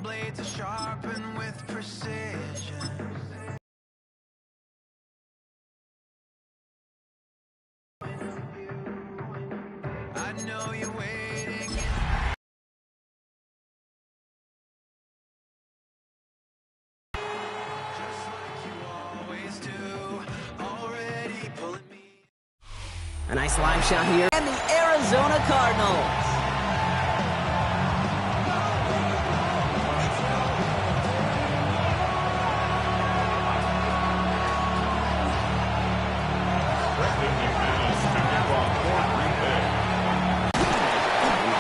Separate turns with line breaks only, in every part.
blades are sharpened with precision. I know you're waiting. Just like you always do. Already pulling me.
A nice line shot here. And the Arizona Cardinals.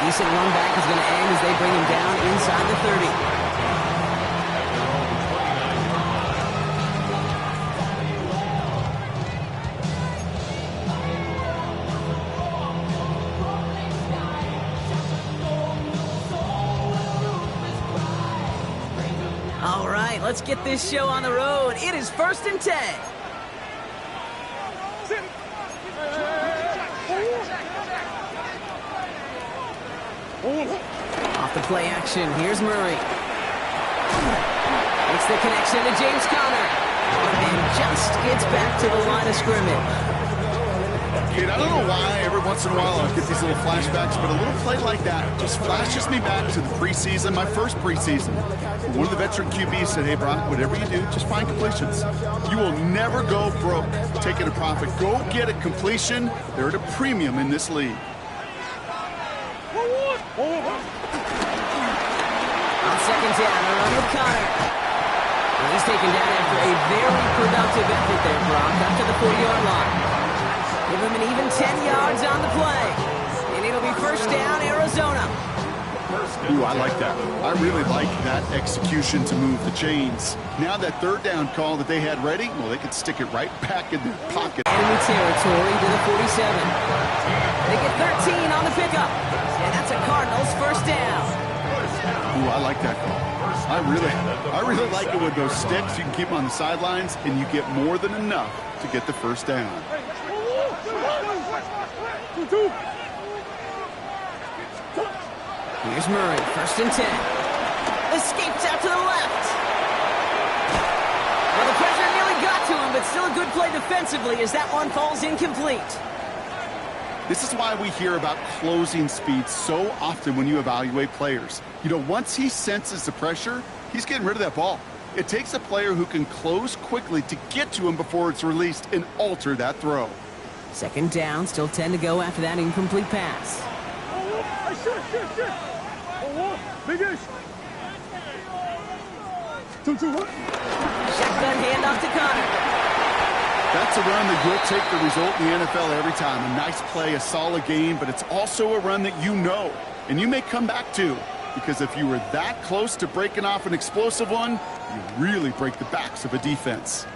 Decent run back is going to end as they bring him down inside the 30. All right, let's get this show on the road. It is 1st and 10. Off the play action, here's Murray. It's the connection to James Conner. And just gets back to the line of scrimmage.
Kid, I don't know why every once in a while I get these little flashbacks, but a little play like that just flashes me back to the preseason, my first preseason. One of the veteran QBs said, hey, Brock, whatever you do, just find completions. You will never go broke taking a profit. Go get a completion. They're at a premium in this league.
On second down, a run with Conner. Well, he's taken down after a very productive effort there, Brock, up to the 40-yard line. Give him an even 10 yards on the play. And it'll be 1st down, Arizona.
Ooh, I like that. I really like that execution to move the chains. Now that 3rd down call that they had ready, well, they could stick it right back in their pocket.
Enemy territory to the 47. They get 13 on the pickup. And that's a Cardinals 1st down.
Ooh, I like that call. I really like it with those sticks. You can keep them on the sidelines, and you get more than enough to get the 1st down.
Here's Murray, 1st and 10. Escapes out to the left. Well, the pressure nearly got to him, but still a good play defensively as that one falls incomplete.
This is why we hear about closing speed so often when you evaluate players. You know, once he senses the pressure, he's getting rid of that ball. It takes a player who can close quickly to get to him before it's released and alter that throw.
2nd down, still 10 to go after that incomplete pass. Shotgun handoff to Conner.
That's a run that you'll take the result in the NFL every time. A nice play, a solid game, but it's also a run that you know, and you may come back to. Because if you were that close to breaking off an explosive one, you really break the backs of a defense.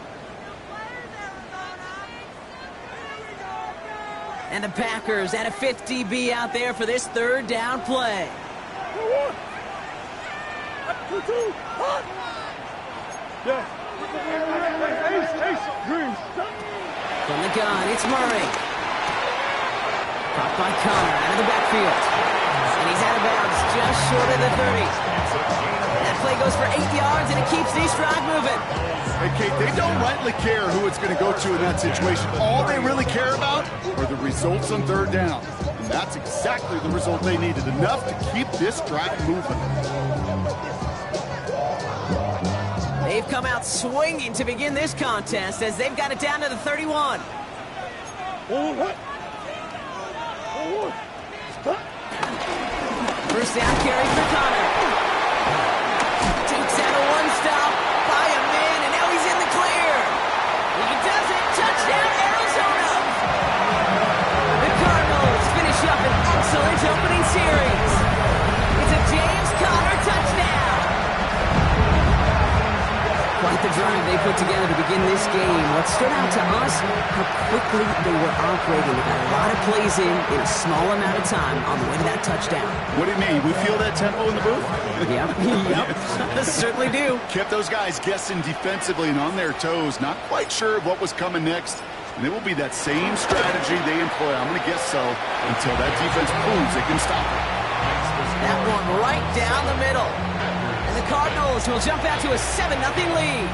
And the Packers at a 5th DB out there for this 3rd down play. From the gun, it's Murray. Caught by Conner out of the backfield. And he's out of bounds just short of the 30. That play goes for 8 yards, and it keeps the stride moving.
Hey, Kate, they don't rightly care who it's going to go to in that situation. All they really care about are the results on 3rd down. And that's exactly the result they needed, enough to keep this drive moving.
They've come out swinging to begin this contest as they've got it down to the 31. First down carry for Conner. Takes out a one-stop by a man, and now he's in the clear. He does it. Touchdown, Arizona. The Cardinals finish up an excellent opening series. It's a James Conner touchdown. Quite the drive they put together to begin this game. What stood out to us, how quickly they were operating. They got a lot of plays in a small amount of time on the way to that touchdown.
What do you mean? We feel that tempo in the booth?
Yep. Certainly do.
Kept those guys guessing defensively and on their toes, not quite sure of what was coming next. And it will be that same strategy they employ, I'm going to guess so, until that defense proves they can stop it.
That one right down the middle. And the the Cardinals, who will jump out to a 7-0 lead.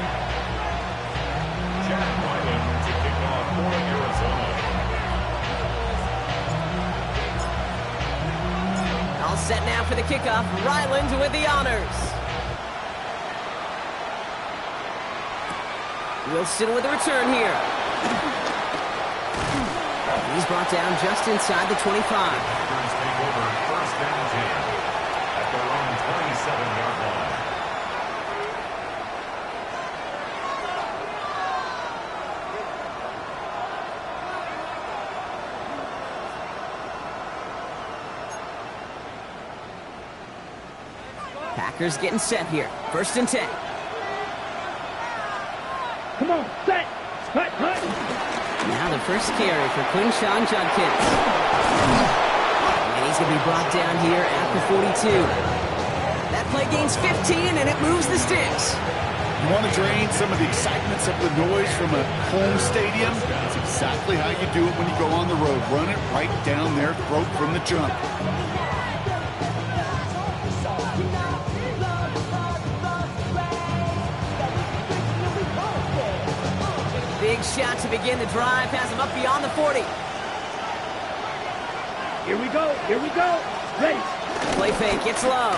Jack Ryland to kick off for Arizona.
All set now for the kickoff. Ryland with the honors. Wilson with the return here. He's brought down just inside the 25.
Packers take over first down 10 at their own 27-yard line.
Packers getting set here. First and 10.
Come on, set! Hut, hut!
Now the first carry for Quinshon Judkins. And he's going to be brought down here at the 42. That play gains 15, and it moves the sticks.
You want to drain some of the excitement, some of the noise from a home stadium? That's exactly how you do it when you go on the road. Run it right down their throat from the jump.
Big shot to begin the drive, has him up beyond the 40.
Here we go, ready!
Play fake, it's low.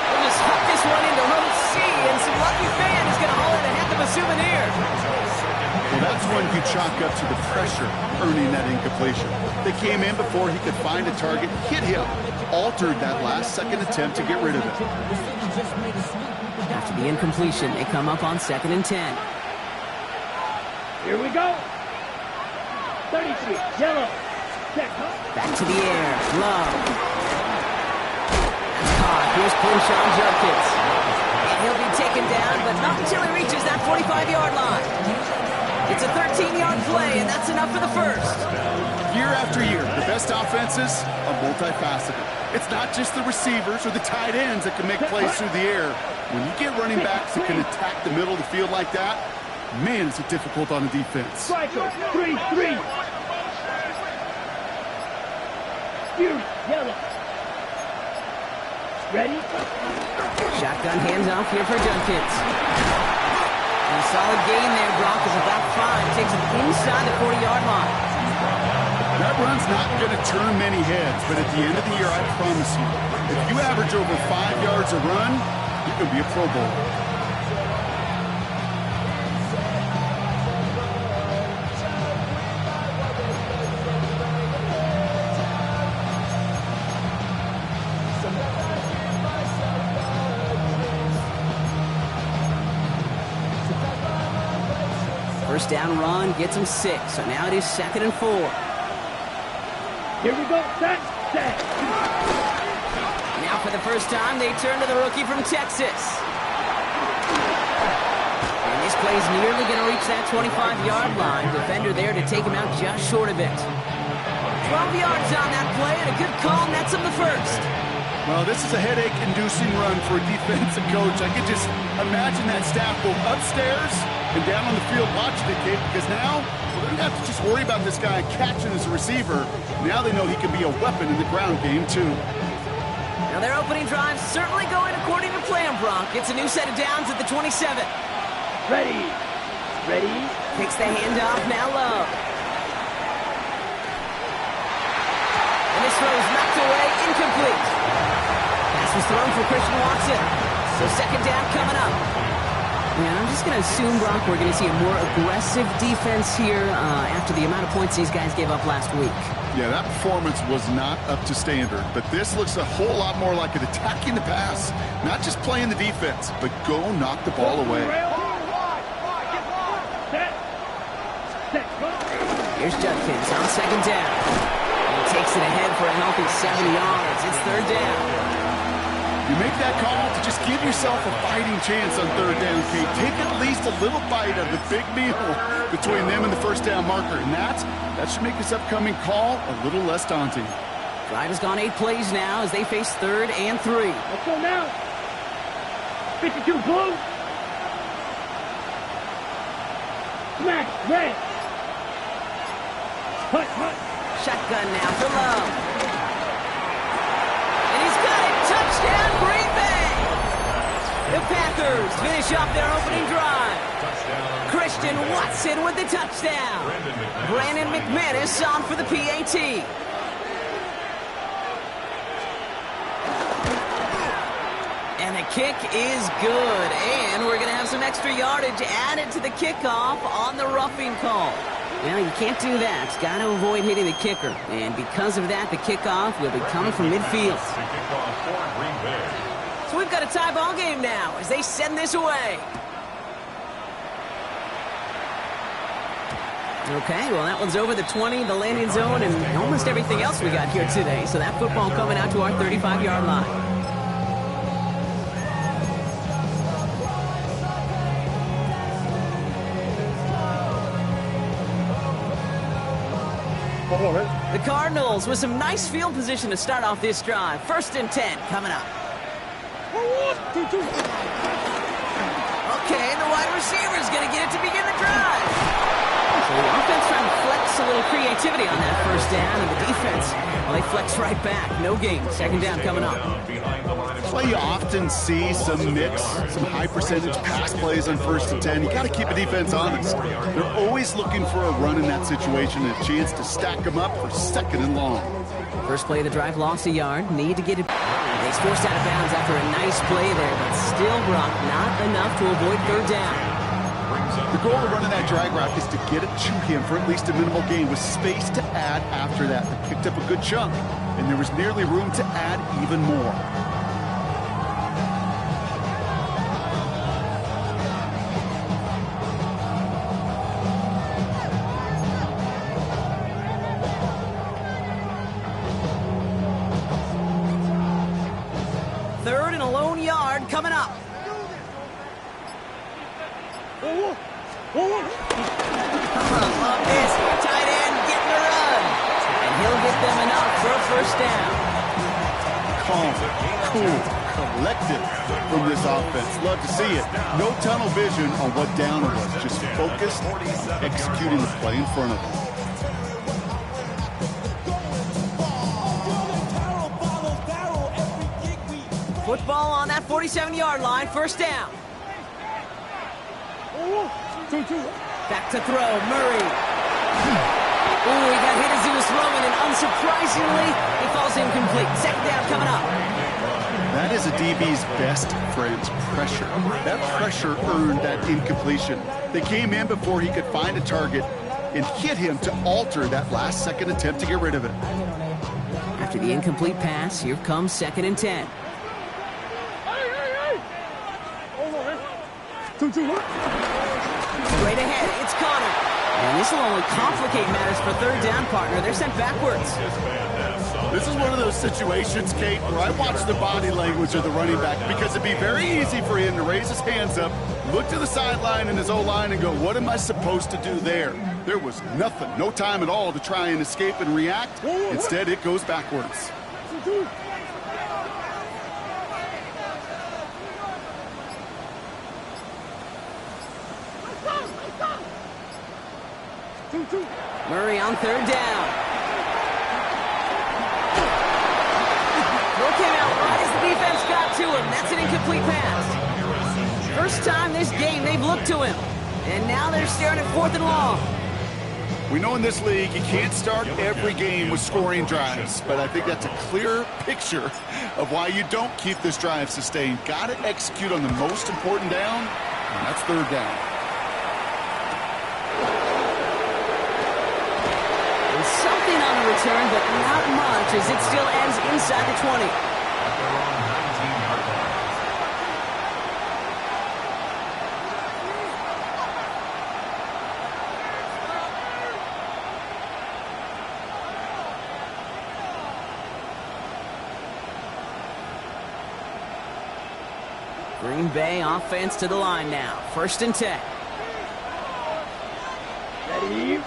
We'll just hook this one into row C, and some lucky fan is going to haul in a heck of a souvenir.
Well, that's when you chalk up to the pressure earning that incompletion. They came in before he could find a target, hit him, altered that last-second attempt to get rid of it.
After the incompletion, they come up on 2nd and 10.
Here we go! 33, yellow! Check, huh?
Back to the air, low. That's caught. Here's Quinshon Judkins. And he'll be taken down, but not until he reaches that 45-yard line. It's a 13-yard play, and that's enough for the first.
Year after year, the best offenses are multifaceted. It's not just the receivers or the tight ends that can make plays through the air. When you get running backs that can attack the middle of the field like that, man, is it difficult on the defense.
Striker, 3-3! Fury, yellow! Ready?
Shotgun handoff here for Judkins. And a solid gain there, Brock, is about 5. Takes him inside the 40-yard line.
That run's not going to turn many heads, but at the end of the year, I promise you, if you average over 5 yards a run, you can be a Pro Bowler.
First down run gets him 6, so now it is 2nd and 4.
Here we go, set!
Now for the first time, they turn to the rookie from Texas. And this play's nearly going to reach that 25-yard line. Defender there to take him out just short of it. 12 yards on that play, and a good call nets him the first.
Well, this is a headache-inducing run for a defensive coach. I could just imagine that staff both upstairs and down on the field watching the kid, because now they don't have to just worry about this guy catching as a receiver. Now they know he can be a weapon in the ground game, too.
Now their opening drive certainly going according to plan, Brock. It's a new set of downs at the 27.
Ready!
Takes the handoff, now low. And this throw is knocked away, incomplete. Pass was thrown for Christian Watson. So second down coming up. And I'm just going to assume, Brock, we're going to see a more aggressive defense here after the amount of points these guys gave up last week.
Yeah, that performance was not up to standard, but this looks a whole lot more like it attacking the pass, not just playing the defense, but go knock the ball away.
Here's Judkins on second down. He takes it ahead for a healthy 70 yards. It's third down.
You make that call to just give yourself a fighting chance on third down, Kate. Take at least a little bite of the big meal between them and the first down marker, and that should make this upcoming call a little less daunting.
Drive has gone 8 plays now as they face 3rd and 3.
Let's go now! 52 blue! Smash, red! Hut!
Shotgun now for Lowe. Panthers finish off their opening drive.
Touchdown.
Christian Watson with the touchdown. Brandon McManus on for the PAT. And the kick is good. And we're going to have some extra yardage added to the kickoff on the roughing call. Well, you can't do that. Got to avoid hitting the kicker. And because of that, the kickoff will be coming from midfield.
The kickoff for Green Bay.
So we've got a tie ball game now as they send this away. Okay, well, that one's over the 20, the landing zone, and almost everything else we got here today. So that football coming out to our 35-yard line. The Cardinals with some nice field position to start off this drive. 1st and 10 coming up. Okay, the wide receiver's going to get it to begin the drive. So the offense trying to flex a little creativity on that 1st down, and the defense, well, they flex right back. No gain. 2nd down coming up.
That's why you often see some mix, some high percentage pass plays on 1st and 10. You got to keep a defense honest. They're always looking for a run in that situation and a chance to stack them up for 2nd and long.
First play of the drive, lost a yard. Need to get it. He's forced out of bounds after a nice play there, but still, Brock, not enough to avoid 3rd down.
The goal of running that drag route is to get it to him for at least a minimal gain with space to add after that. They picked up a good chunk, and there was nearly room to add even more.
Third and a lone yard coming up. Love this. Tight end getting the run. And he'll get them enough for a 1st down.
Calm, cool, collected from this offense. Love to see it. No tunnel vision on what down it was. Just focused, executing the play in front of them.
Football on that 47-yard line. 1st down. Back to throw. Murray. Ooh, he got hit as he was throwing, and unsurprisingly, he falls incomplete. 2nd down coming up.
That is a DB's best friend, pressure. That pressure earned that incompletion. They came in before he could find a target and hit him to alter that last-second attempt to get rid of it.
After the incomplete pass, here comes 2nd and 10. Straight ahead, it's Connor. And this will only complicate matters for 3rd down, partner. They're sent backwards.
This is one of those situations, Kate, where I watch the body language of the running back because it'd be very easy for him to raise his hands up, look to the sideline in his O-line and go, what am I supposed to do there? There was nothing, no time at all to try and escape and react. Instead, it goes backwards.
Murray on 3rd down. Throw came out right as the defense got to him. That's an incomplete pass. First time this game they've looked to him. And now they're staring at 4th and long.
We know in this league you can't start every game with scoring drives, but I think that's a clear picture of why you don't keep this drive sustained. Got to execute on the most important down, and that's 3rd down.
Something on the return, but not much as it still ends inside the 20.
At their own 19-yard line.
Green Bay offense to the line now. 1st and 10.
Ready?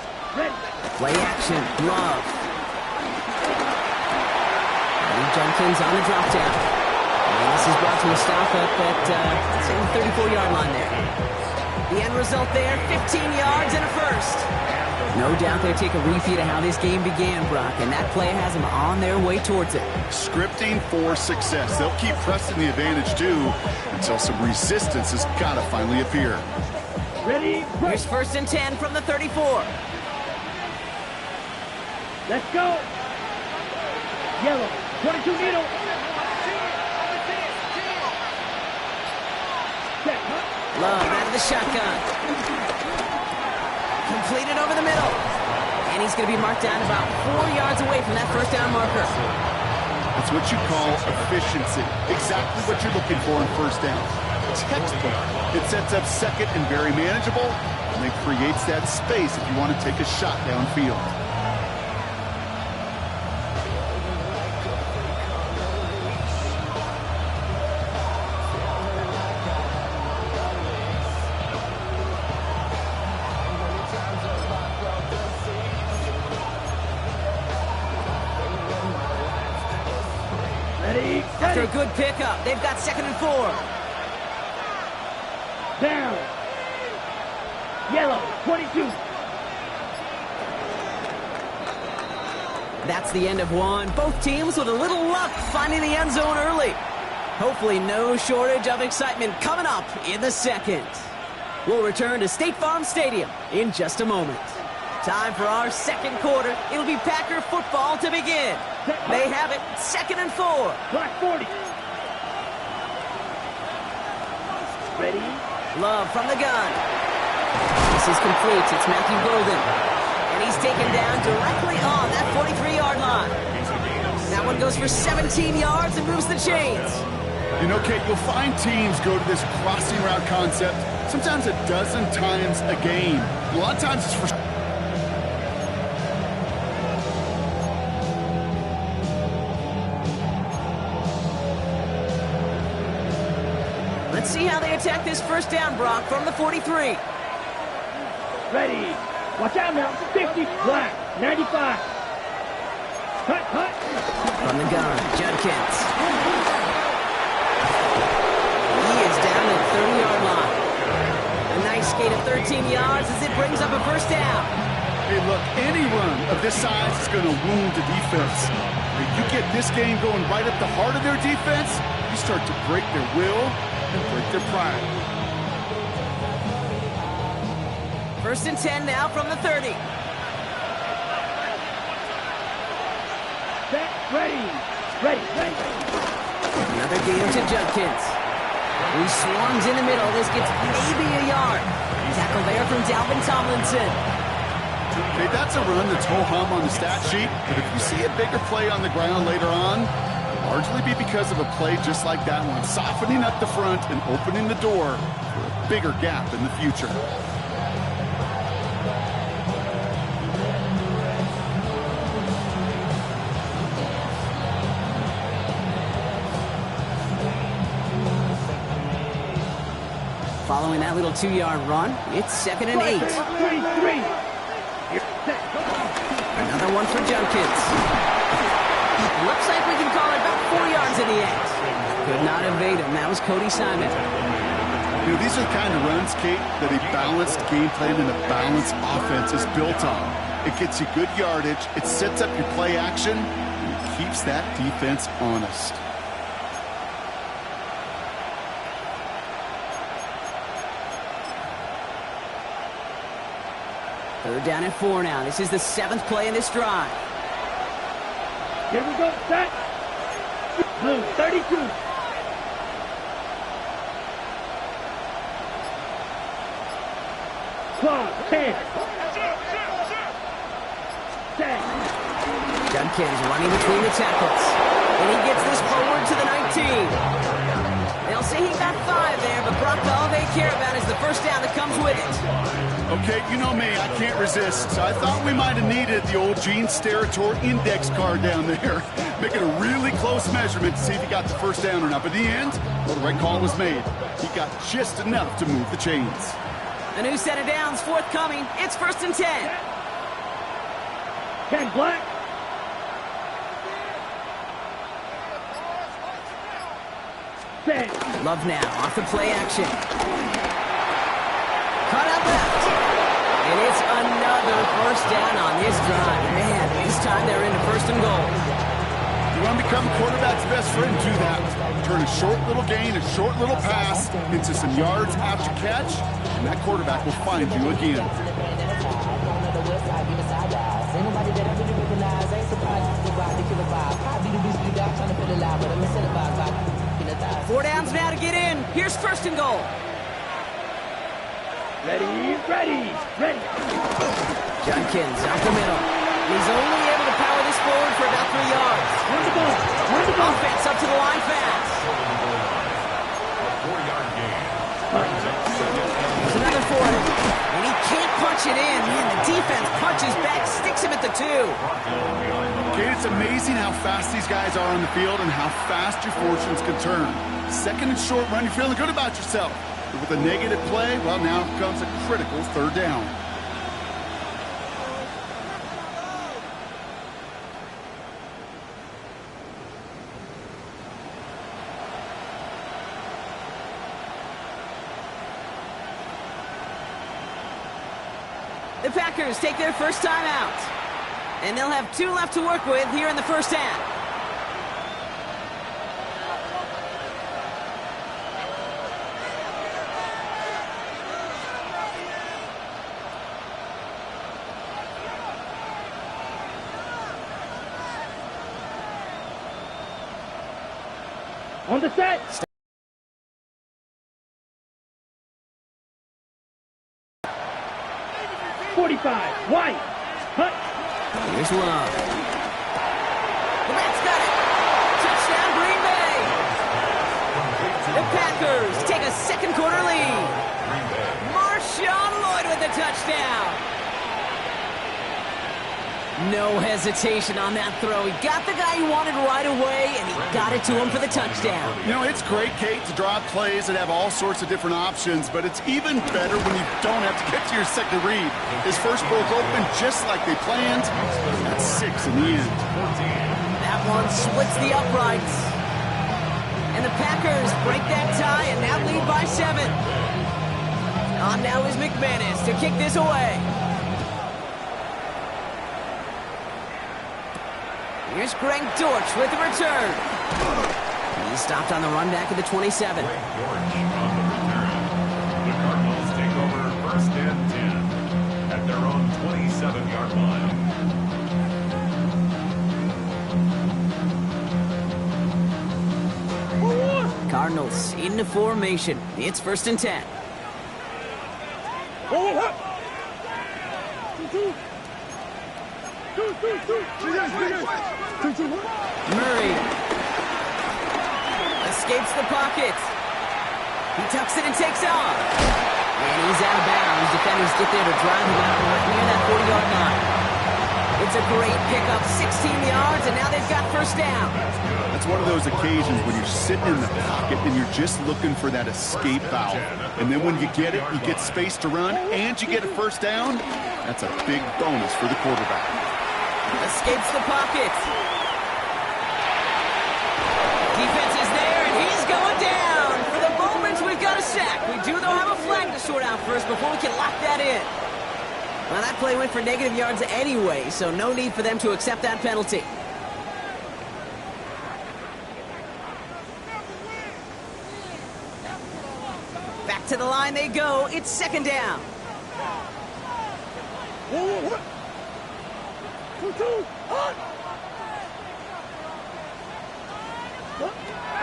Play action. Love. Lee Jenkins on the drop down. And this is brought to a stop up at the 34-yard line there. The end result there, 15 yards and a first. No doubt they'll take a repeat of how this game began, Brock, and that play has them on their way towards it.
Scripting for success. They'll keep pressing the advantage, too, until some resistance has got to finally appear.
Ready,
Here's 1st and 10 from the 34.
let's go. Yellow, 22 needle. Set,
Love out of the shotgun. Completed over the middle. And he's going to be marked down about 4 yards away from that first down marker.
That's what you call efficiency. Exactly what you're looking for in first down. Textbook. It sets up second and very manageable, and it creates that space if you want to take a shot downfield.
ready,
After a
set,
good pickup, they've got 2nd and 4.
down. Yellow, 22.
That's the end of one. Both teams with a little luck finding the end zone early. Hopefully no shortage of excitement coming up in the second. We'll return to State Farm Stadium in just a moment. Time for our second quarter. It'll be Packer football to begin. They have it, 2nd and 4.
Black 40. Ready,
Love from the gun. This is complete. It's Matthew Golden. And he's taken down directly on that 43-yard line. That one goes for 17 yards and moves the chains.
You know, Kate, you'll find teams go to this crossing route concept sometimes a dozen times a game. A lot of times it's for...
Let's see how they attack this first down, Brock, from the 43.
ready. Watch out now, 50, black, 95. Cut.
From the gun, Judkins. He is down at the 30-yard line. A nice skate of 13 yards as it brings up a first down.
Hey, look, any run of this size is going to wound the defense. If you get this game going right at the heart of their defense, you start to break their will and break their pride.
1st and 10 now from the 30.
Set, ready.
Another gain to Judkins. He swarms in the middle. This gets maybe a yard. Tackle there from Dalvin Tomlinson.
Okay, that's a run that's ho-hum on the stat sheet, but if you see a bigger play on the ground later on, it'll largely be because of a play just like that one, softening up the front and opening the door for a bigger gap in the future.
Following that little 2-yard run, it's 2nd and 8.
3.
Another one for Judkins. Looks like we can call it about 4 yards in the end. Could not evade him. That was Cody Simon.
You know, these are the kind of runs, Kate, that a balanced game plan and a balanced offense is built on. It gets you good yardage, it sets up your play action, and it keeps that defense honest.
Third down and 4 now. This is the 7th play in this drive.
Here we go, set. Blue, 32. Claw, 10. Set.
Judkins running between the tackles. And he gets this forward to the 19. They'll say he got 5 there, but Brock, all they care about is the first down that comes with it.
Okay, you know me, I can't resist. So I thought we might have needed the old Gene Steratore index card down there. Making a really close measurement to see if he got the first down or not. But in the end, well, the right call was made. He got just enough to move the chains.
A new set of downs forthcoming. It's 1st and 10.
10 black. Set.
Love now off the play action. Cut out left. And it's another first down on this drive. Man, this time they're into first and goal.
You want to become a quarterback's best friend, do that. Turn a short little gain, a short little pass into some yards after catch, and that quarterback will find you again.
Four downs now to get in. Here's first and goal.
Ready, ready, ready.
Judkins out the middle. He's only able to power this forward for about 3 yards.
Where's the ball? Where's the ball?
Offense up to the line fast.
A 4-yard gain.
There's another 40. And he can't punch it in. Man, the defense punches back, sticks him at the 2.
Okay, it's amazing how fast these guys are on the field and how fast your fortunes can turn. Second and short run, you're feeling good about yourself. But with a negative play, well, now comes a critical third down.
The Packers take their first time out. And they'll have 2 left to work with here in the first half.
On the set. .45, White, Hut.
Here's Love. The Mets got it. Touchdown, Green Bay. The Packers take a second quarter lead. Marshawn Lloyd with the touchdown. No hesitation on that throw. He got the guy he wanted right away, and he got it to him for the touchdown.
You know, it's great, Kate, to draw plays that have all sorts of different options, but it's even better when you don't have to get to your second read. His first broke open just like they planned. That's 6 in the end.
That one splits the uprights. And the Packers break that tie and now lead by 7. On now is McManus to kick this away. Here's Greg Dortch with the return. He's stopped on the run back at the 27.
Greg Dortch on the return. The Cardinals take over first and 10 at their own 27-yard line.
Cardinals into formation. It's first and 10. Murray escapes the pocket. He tucks it and takes off. And he's out of bounds. Defenders get there to drive him out right near that 40-yard line. It's a great pickup, 16 yards, and now they've got first down.
That's one of those occasions when you're sitting in the pocket and you're just looking for that escape valve. And then when you get it, you get space to run, and you get a first down. That's a big bonus for the quarterback.
Escapes the pocket. Defense is there, and he's going down. For the moment, we've got a sack. We do, though, have a flag to sort out first before we can lock that in. Well, that play went for negative yards anyway, so no need for them to accept that penalty. Back to the line they go. It's second down.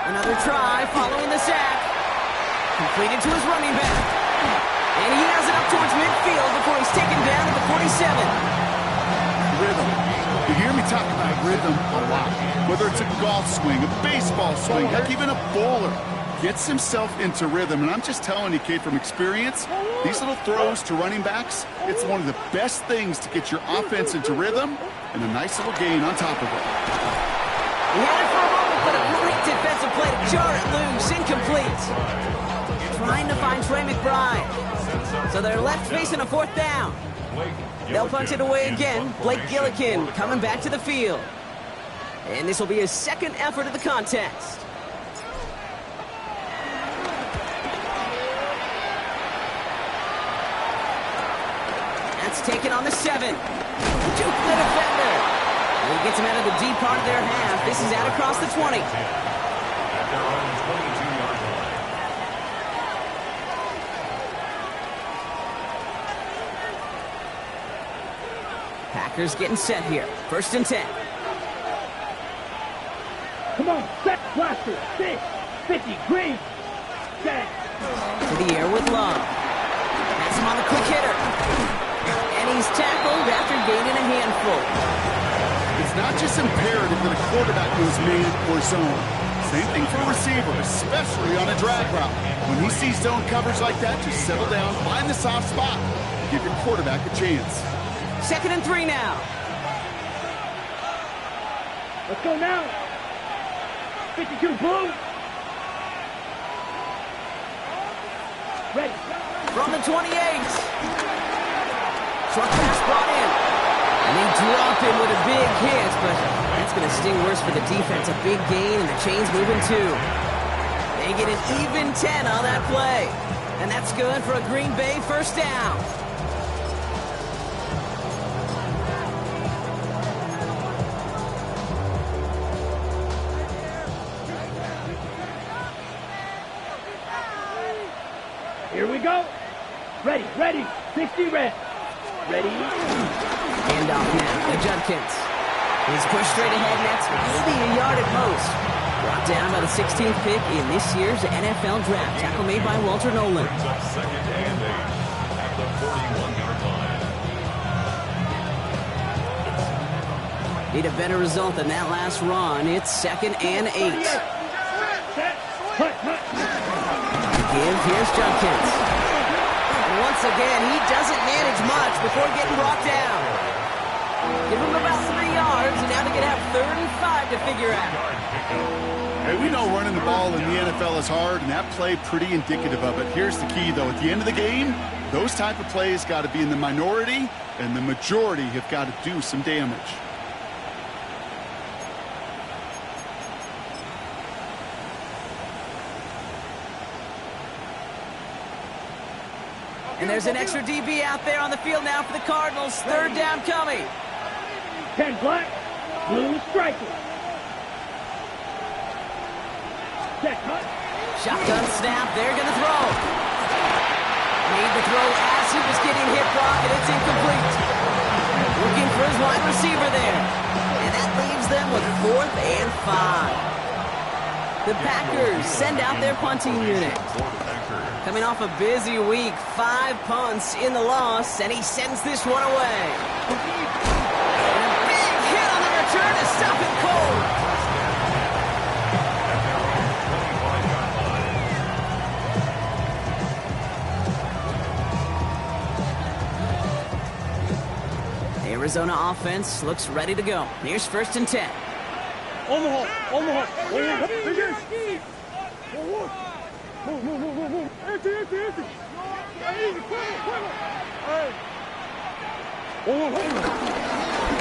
Another try following the sack. Completed to his running back. And he has it up towards midfield before he's taken down at the 47.
Rhythm. You hear me talk about rhythm a lot. Whether it's a golf swing, a baseball swing, heck, even a bowler. Gets himself into rhythm. And I'm just telling you, kid, from experience, these little throws to running backs, it's one of the best things to get your offense into rhythm and a nice little gain on top of it.
He had it for a moment, but a great defensive play to jar it loose. Incomplete. Trying to find Trey McBride. So they're left facing a fourth down. They'll punch it away again. Blake Gillikin coming back to the field. And this will be his second effort of the contest. That's taken on the 7. Juke the defender. And he gets him out of the deep part of their half. This is out across the 20.
At their own 22-yard line.
Packers getting set here. 1st and 10.
Come on, set, blaster, 6, 50, green, set.
To the air with Love. That's him on the quick hitter. And he's tackled after gaining a handful.
It's not just imperative that a quarterback goes man or zone. Same thing for a receiver, especially on a drag route. When he sees zone coverage like that, just settle down, find the soft spot, give your quarterback a chance.
2nd and 3 now.
Let's go now. 52, blue. Ready.
From the 28. Short pass brought in. And they drop him with a big hit, but that's going to sting worse for the defense. A big gain, and the chain's moving too. They get an even 10 on that play. And that's good for a Green Bay 1st down.
Here we go. Ready, ready. 60 red. Ready.
Hand off now to Judkins. He's pushed straight ahead, and that's maybe a yard at most. Brought down by the 16th pick in this year's NFL draft. Tackle made by Walter Nolan.
Brings up 2nd and 8 at the 41-yard line.
Need a better result than that last run. It's 2nd and 8.
Set. Hut, hut.
Give, here's Judkins. And once again, he doesn't manage much before getting brought down. Give him about 3 yards, and now they're going to have 3rd and 5 to figure out.
Hey, we know running the ball in the NFL is hard, and that play pretty indicative of it. Here's the key, though. At the end of the game, those type of plays got to be in the minority, and the majority have got to do some damage.
And there's an extra DB out there on the field now for the Cardinals. 3rd down coming.
10 black, blue striker. Set, hut.
Shotgun snap. They're going to throw. Made the throw as he was getting hit, Brock, and it's incomplete. Looking for his wide receiver there. And that leaves them with 4th and 5. The Packers send out their punting unit. Coming off a busy week, 5 punts in the loss, and he sends this one away. And a big hit on the return to stop him cold. Arizona offense looks ready to go. Here's 1st and 10.
Omaha. Begin. Move. Empty.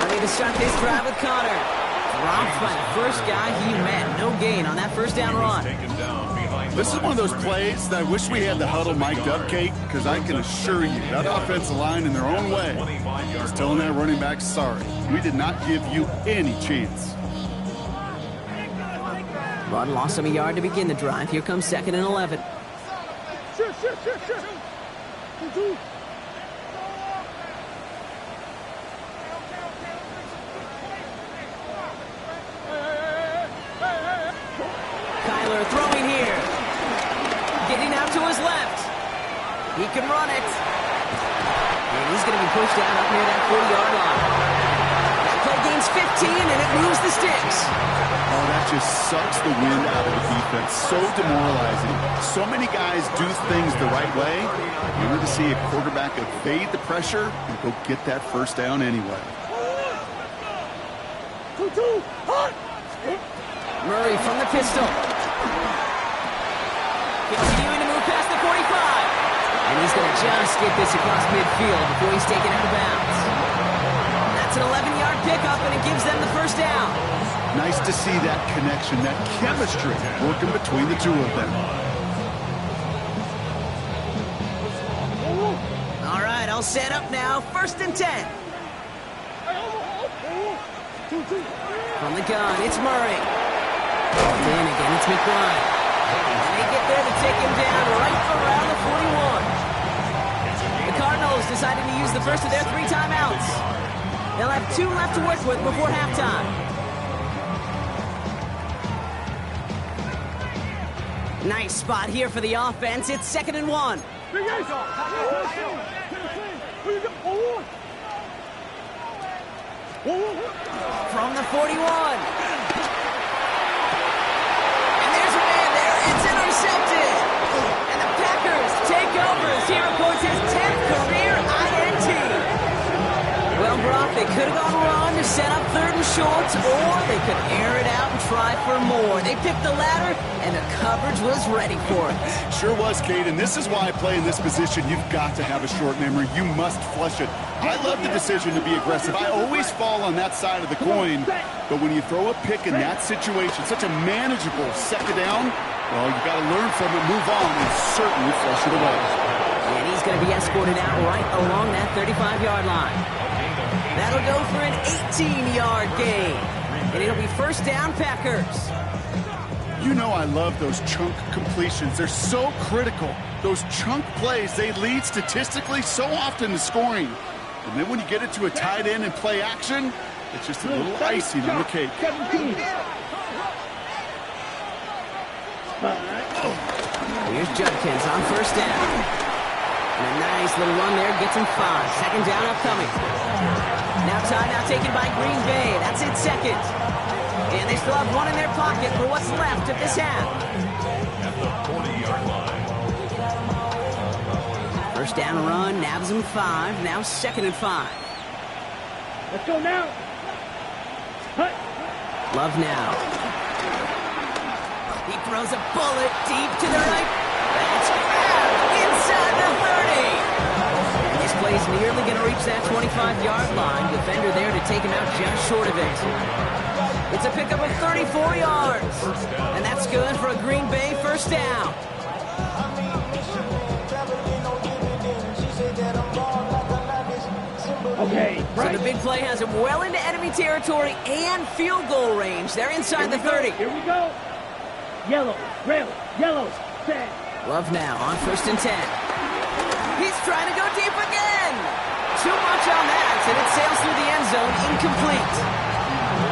Ready to start this drive with Connor. Dropped by the first guy he met. No gain on that 1st down run.
This is one of those plays that I wish we had the huddle mic'd up, Kate, because I can assure you that offensive line in their own way is telling that running back, sorry, we did not give you any chance.
Run lost him a yard to begin the drive. Here comes 2nd and 11.
Shit.
Kyler throwing here. Getting out to his left. He can run it. And he's going to be pushed down up near that 40-yard line. That play gains 15, and it moves the sticks.
Oh, that just sucks the wind out of the defense. So demoralizing. So many guys do things the right way. You want to see a quarterback evade the pressure and go get that 1st down anyway.
2, hut.
Murray from the pistol. Continuing to move past the 45. And he's going to just get this across midfield before he's taken out of bounds. That's an 11-yard pickup, and it gives them the 1st down.
Nice to see that connection, that chemistry working between the two of them.
All right, All set up now, 1st and 10. From the gun, it's Murray. Then again, it's McBride. And they get there to take him down right around the 41. The Cardinals decided to use the first of their 3 timeouts. They'll have 2 left to work with before halftime. Nice spot here for the offense. It's 2nd and 1. From the 41. And there's a man there. It's intercepted. And the Packers take over as he reports his 10th career INT. Well, Brock, they could have gone wrong to set up 3rd and short, or they could air it out and try for more. They picked the latter, and the coverage was ready for it.
Sure was, Kate, and this is why I play in this position. You've got to have a short memory. You must flush it. I love the decision to be aggressive. I always fall on that side of the coin, but when you throw a pick in that situation, such a manageable 2nd down, well, you got to learn from it, move on, and certainly flush it away.
And he's going to be escorted out right along that 35-yard line. That'll go for an 18-yard gain. And it'll be 1st down, Packers.
You know I love those chunk completions. They're so critical. Those chunk plays, they lead statistically so often to scoring. And then when you get it to a tight end and play action, it's just a little icing on the cake.
17.
Here's Judkins on 1st down. And a nice little run there gets him 5. 2nd down upcoming. Now timeout taken by Green Bay. That's it, 2nd. And they still have 1 in their pocket for what's left of this half.
At the 40-yard line.
1st down run, nabs him 5. Now 2nd and 5.
Let's go now. Hut.
Love now. He throws a bullet deep to the right. That's grabbed inside the 30. This play's nearly going to reach that 25-yard line. Defender there to take him out just short of it. It's a pickup of 34 yards. And that's good for a Green Bay 1st down.
Okay,
So
right.
the big play has him well into enemy territory and field goal range. They're inside the 30.
Here we go. Yellow, red, yellow, set.
Love now on 1st and 10. He's trying to go deep again. Too much on that, and it sails through the end zone, incomplete.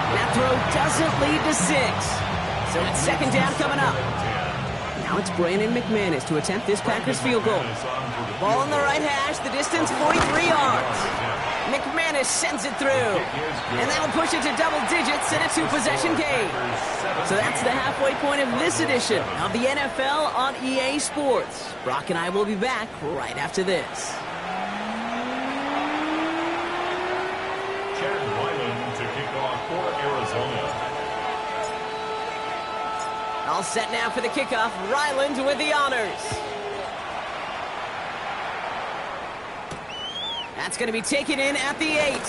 That throw doesn't lead to 6. So it's 2nd down coming up. Now it's Brandon McManus to attempt this Packers field goal. Ball on the right hash, the distance 43 yards. McManus sends it through. And that'll push it to double digits in a 2-possession game. So that's the halfway point of this edition of the NFL on EA Sports. Brock and I will be back right after this.
Chad Ryland to kick off for Arizona.
All set now for the kickoff. Ryland with the honors. That's going to be taken in at the 8.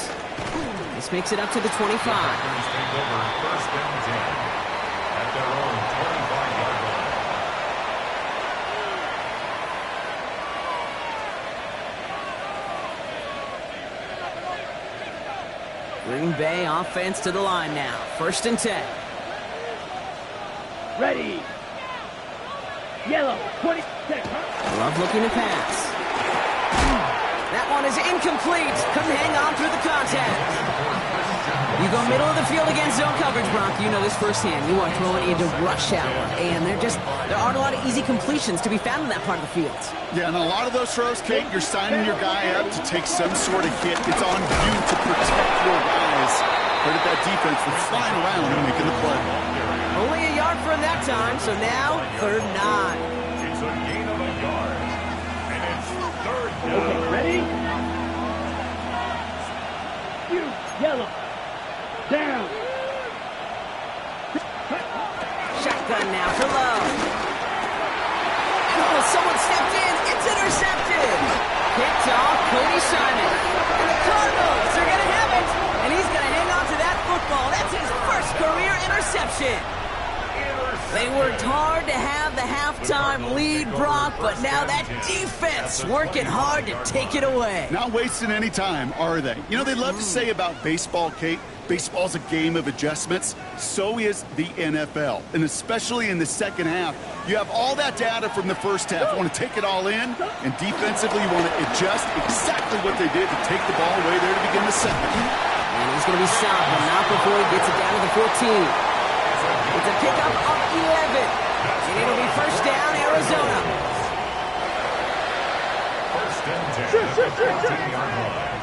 This makes it up to the 25.
Packers take over 1st and 10 at their own 25-yard line.
Green Bay offense to the line now. 1st and 10.
Ready. Yellow, 20 seconds.
Love looking to pass. That one is incomplete. Couldn't hang on through the contact. You go middle of the field against zone coverage, Brock. You know this firsthand. You are throwing into rush hour, and there aren't a lot of easy completions to be found in that part of the field.
Yeah, and a lot of those throws, Kate, you're signing your guy up to take some sort of hit. It's on you to protect your guys. Credit that defense for flying around and making the play.
Only a yard for him that time, so now 3rd and 9.
It's a gain of a yard. And it's 3rd down.
Okay, ready? You, yellow. Down.
Shotgun now for Lowe. Oh, someone stepped in. It's intercepted. Picked off Cody Simon. And the Cardinals are going to have it. And he's going to hang on to that football. That's his 1st career interception. They worked hard to have the halftime lead, Brock, but now that defense working hard to take it away.
Not wasting any time, are they? You know, they love to say about baseball, Kate, baseball's a game of adjustments. So is the NFL. And especially in the second half, you have all that data from the first half. You want to take it all in, and defensively you want to adjust exactly what they did to take the ball away there to begin the second.
And he's going to be stopped, but not before he gets it down to the 14. It's a pickup of 11. And it'll be first down, Arizona.
First and 10 at the 14-yard line.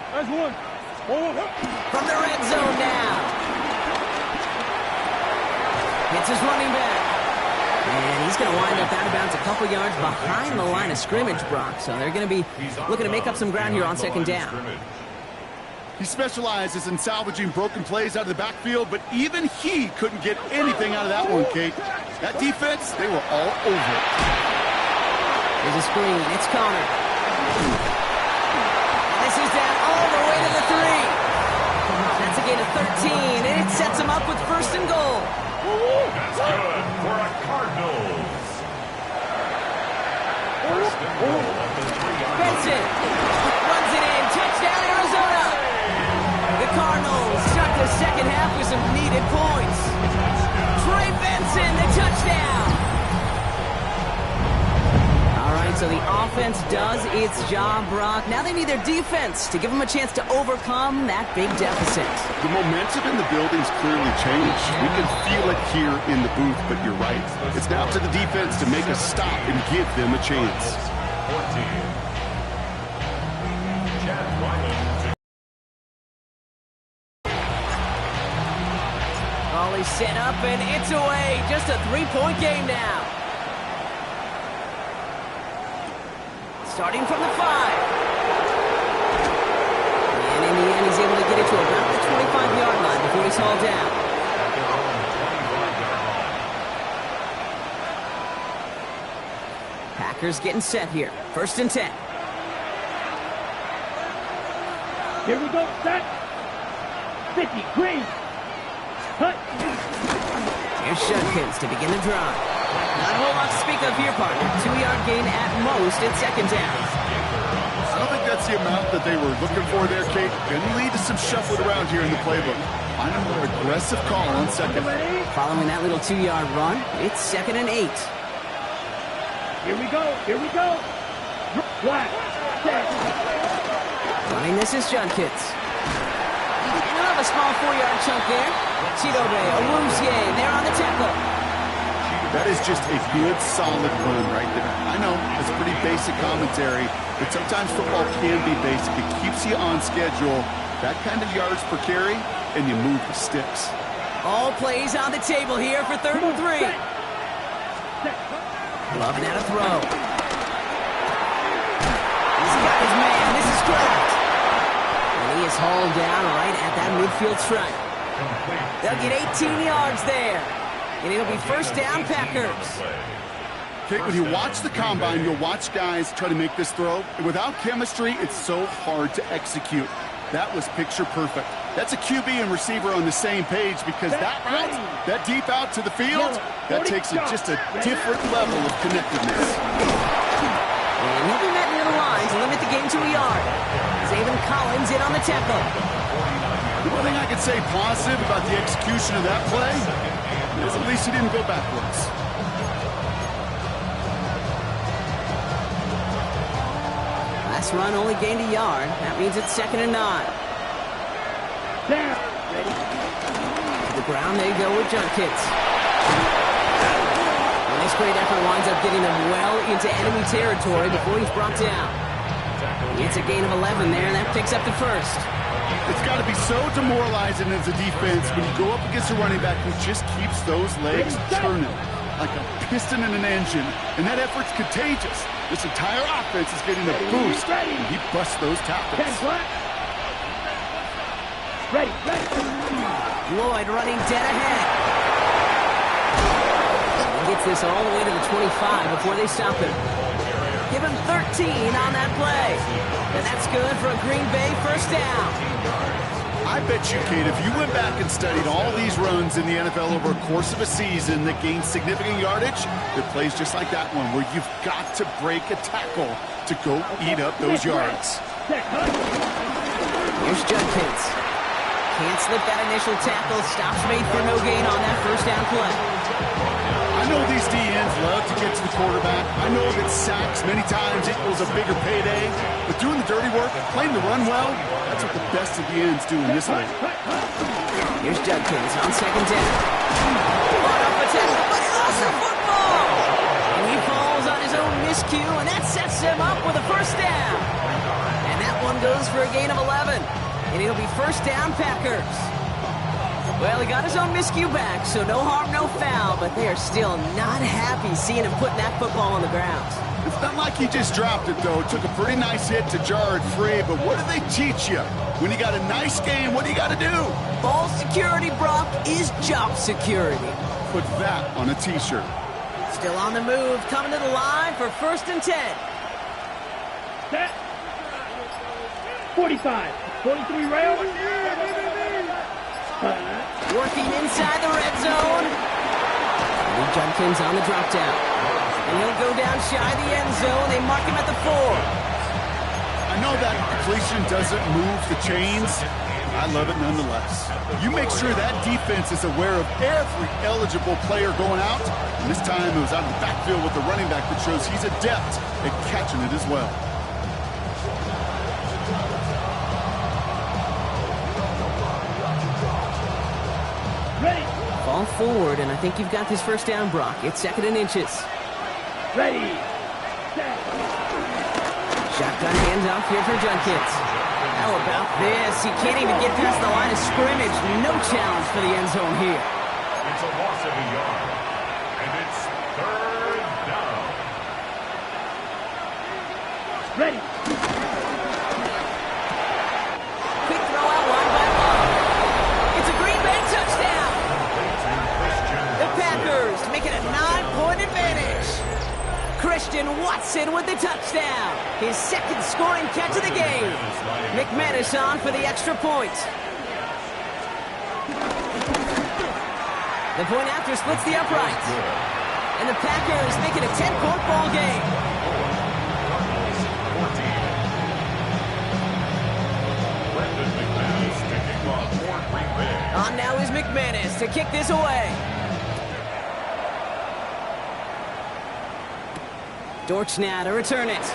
That's one.
From the red zone now. Hits his running back. And he's going to wind up out of bounds a couple yards behind the line of scrimmage, Brock. So they're going to be looking to make up some ground here on second down.
He specializes in salvaging broken plays out of the backfield, but even he couldn't get anything out of that one, Kate. That defense, they were all over it.
There's a screen. It's Connor. And this is down all the way to the 3. That's a gain of 13, and it sets him up with first and goal.
That's good for a Cardinals. First and goal at the 3-yard line.
Benson runs it in. Touchdown, Arizona. The Cardinals start the second half with some needed points. Trey Benson, the touchdown. All right, so the offense does its job, Brock. Now they need their defense to give them a chance to overcome that big deficit.
The momentum in the building's clearly changed. We can feel it here in the booth, but you're right. It's now to the defense to make a stop and give them a chance.
14. Chad Ryland.
Ball is set up, and it's away. Just a 3-point game now. Starting from the 5. And in the end, he's able to get it to about the 25-yard line before he's hauled down.
At their own 25-yard line.
Packers getting set here. First and 10.
Here we go. Set. 50. Green. Cut.
Here's Judkins to begin the drive. Not a whole lot to speak of here, partner. 2-yard gain at most at second down.
I don't think that's the amount that they were looking for there, Kate. Going to lead to some shuffling around here in the playbook. Find a more aggressive call on second.
Following that little 2-yard run, it's second and 8.
Here we go. Here we go. Flat. Set.
Running this is Judkins. He'll have a small 4-yard chunk there. Chidobe Awuzie there on the tackle.
That is just a good, solid run right there. I know, it's pretty basic commentary, but sometimes football can be basic. It keeps you on schedule. That kind of yards per carry, and you move the sticks.
All plays on the table here for third and 3. Loving out a throw. He's got his man. This is Kraft. And he is hauled down right at that midfield stripe. They'll get 18 yards there. And it'll be first down, Packers.
Kate, when you watch the combine, you'll watch guys try to make this throw. And without chemistry, it's so hard to execute. That was picture perfect. That's a QB and receiver on the same page because that route, that deep out to the field, that takes you just a different level of connectedness.
And he'll be met near the line to limit the game to a yard. Zayvon Collins in on the tackle.
The one thing I could say positive about the execution of that play is at least he didn't go backwards.
Last run only gained a yard. That means it's second and 9.
Down. Ready.
To the ground they go with Judkins. A nice great effort winds up getting him well into enemy territory before he's brought down. It's a gain of 11 there, and that picks up the first.
It's got to be so demoralizing as a defense when you go up against a running back who just keeps those legs turning like a piston in an engine, and that effort's contagious. This entire offense is getting a boost, and he busts those tackles.
10 flat. Ready.
Lloyd running dead ahead. He gets this all the way to the 25 before they stop him. Give him 13 on that play. And that's good for a Green Bay first down.
I bet you, Kate, if you went back and studied all these runs in the NFL over a course of a season that gained significant yardage, there are plays just like that one where you've got to break a tackle to go eat up those yards.
Here's Judkins. Can't slip that initial tackle. Stops made for no gain on that first down play.
I know these DNs love to get to the quarterback. I know that sacks many times equals a bigger payday. But doing the dirty work, playing the run well, that's what the best of the ends do in this league.
Here's Judkins on second down. Caught up a tackle, but he lost the football. And he falls on his own miscue, and that sets him up with a first down. And that one goes for a gain of 11. And it'll be first down Packers. Well, he got his own miscue back, so no harm, no foul, but they are still not happy seeing him putting that football on the ground.
It's not like he just dropped it, though. Took a pretty nice hit to jar it free, but what do they teach you? When you got a nice game, what do you got to do?
Ball security, Brock, is job security.
Put that on a T-shirt.
Still on the move, coming to the line for first and 10.
Set. 45. 43 rail.
Working inside the red zone. Lee Judkins on the drop down. And he'll go down shy of the end zone. They mark him at the 4.
I know that completion doesn't move the chains. I love it nonetheless. You make sure that defense is aware of every eligible player going out. And this time it was out of the backfield with the running back that shows he's adept at catching it as well.
Ready.
Ball forward, and I think you've got this first down, Brock. It's second and inches.
Ready. Set.
Shotgun handoff here for Judkins. How about this? He can't even get past the line of scrimmage. No challenge for the end zone here.
It's a loss of a yard. And it's third down.
Ready.
Quick throw out wide by Love. It's a Green Bay touchdown. The Packers make it a 9-point advantage. Christian Watson with the touchdown. His second scoring catch of the game. McManus on for the extra point. The point after splits the upright. And the Packers make it a 10-point ball game.
Brendan McManus kicking off for Green Bay.
On now is McManus to kick this away. Dortchner to return it.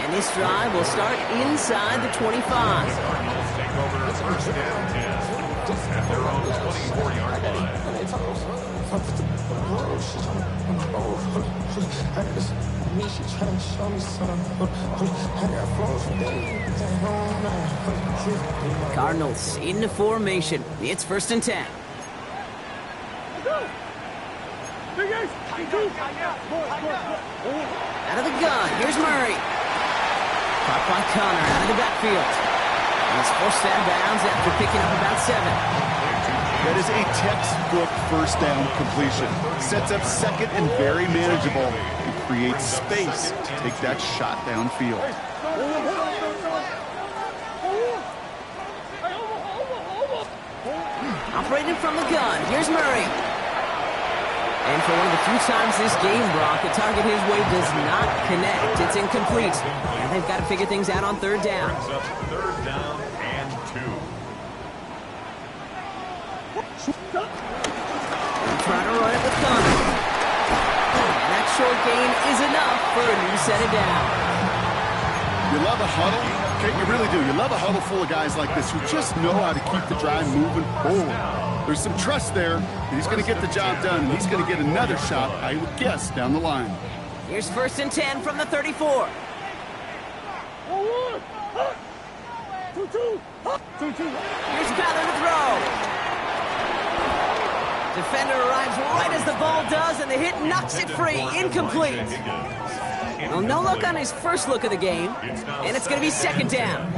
And this drive will start inside the 25.
Cardinals take over first and 10 at their own 24-yard line.
Cardinals into formation. It's first and 10. Out of the gun, here's Murray. Caught by Connor out of the backfield. And he's forced out of bounds after picking up about 7.
That is a textbook first down completion. Sets up second and very manageable and creates space to take that shot downfield.
Operating from the gun, here's Murray. And for one of the few times this game, Brock, the target his way does not connect. It's incomplete. And they've got to figure things out on third down.
Brings up third down and 2.
Trying to run it with Connor. And that short gain is enough for a new set of down.
You love a huddle? Okay, you really do. You love a huddle full of guys like this who just know how to keep the drive moving forward. There's some trust there that he's going to get the job done, and he's going to get another shot, I would guess, down the line.
Here's first and 10 from the 34. Here's Ballard to throw. Defender arrives right as the ball does, and the hit knocks it free. Incomplete. Well, no look on his first look of the game, and it's going to be second down.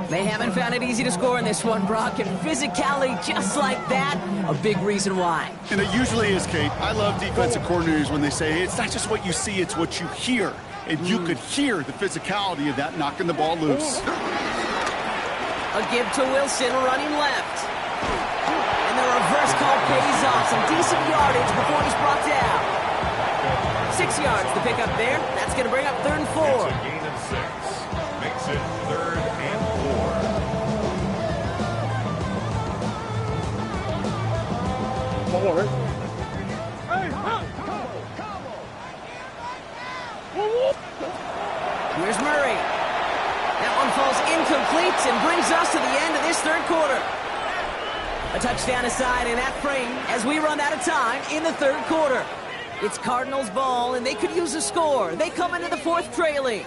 They haven't found it easy to score in this one, Brock, and physicality just like that, a big reason why.
And it usually is, Kate. I love defensive coordinators when they say, hey, it's not just what you see, it's what you hear. And you could hear the physicality of that knocking the ball loose.
A give to Wilson running left. And the reverse call pays off. Some decent yardage before he's brought down. 6 yards to pick up there. That's going to bring up 3rd and 4.
It's a gain of 6. Makes it 3rd and 4.
Here's Murray. That one falls incomplete and brings us to the end of this 3rd quarter. A touchdown aside in that frame as we run out of time in the 3rd quarter. It's Cardinals ball, and they could use a score. They come into the 4th trailing.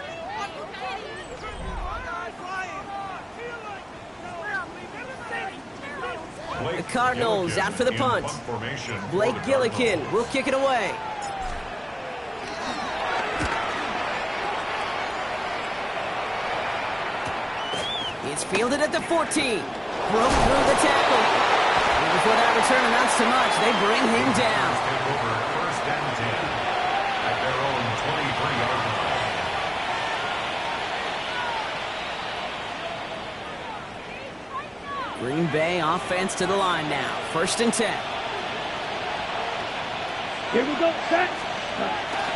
The Cardinals out for the punt. Blake Gillikin will kick it away. It's fielded at the 14. Broke through the tackle. And before that return amounts to much, they bring him down.
Take over 1st and 10 at their own 23-yard line.
Green Bay offense to the line now. 1st and 10.
Here we go, set.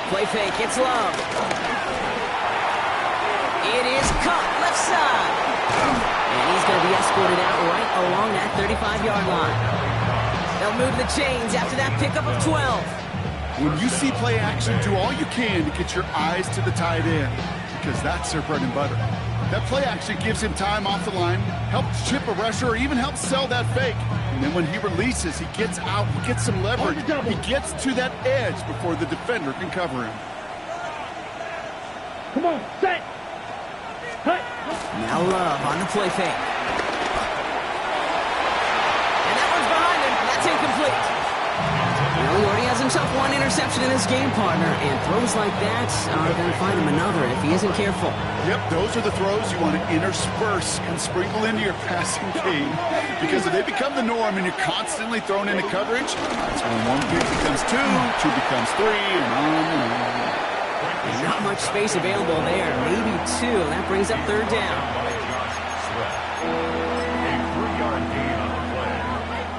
Play fake, it's Love. It is caught left side. And he's going to be escorted out right along that 35-yard line. They'll move the chains after that pickup of 12.
When you see play action, do all you can to get your eyes to the tight end, because that's their bread and butter. That play action gives him time off the line, helps chip a rusher, or even helps sell that fake. And then when he releases, he gets out, he gets some leverage. He gets to that edge before the defender can cover him.
Come on, set. Cut.
Now Love on the play fake. And that one's behind him. That's incomplete. Well, he already has himself one interception in this game, partner, and throws like that are going to find him another if he isn't careful.
Yep, those are the throws you want to intersperse and sprinkle into your passing game, because if they become the norm and you're constantly thrown into coverage, that's when 1 pick becomes 2, 2 becomes 3, and on and on.
And not much space available there. Maybe 2. That brings up 3rd down.
By Josh Sweat. A 3-yard gain on the play.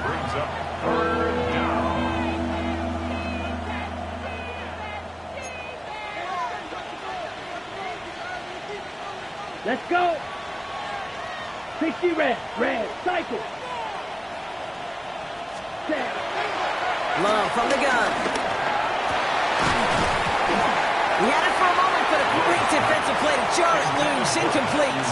Brings up 3rd down.
Let's go. 60 red, cycle. Set.
Love from the gun. He had it for a moment, but a great defensive play to jar it loose. Incomplete.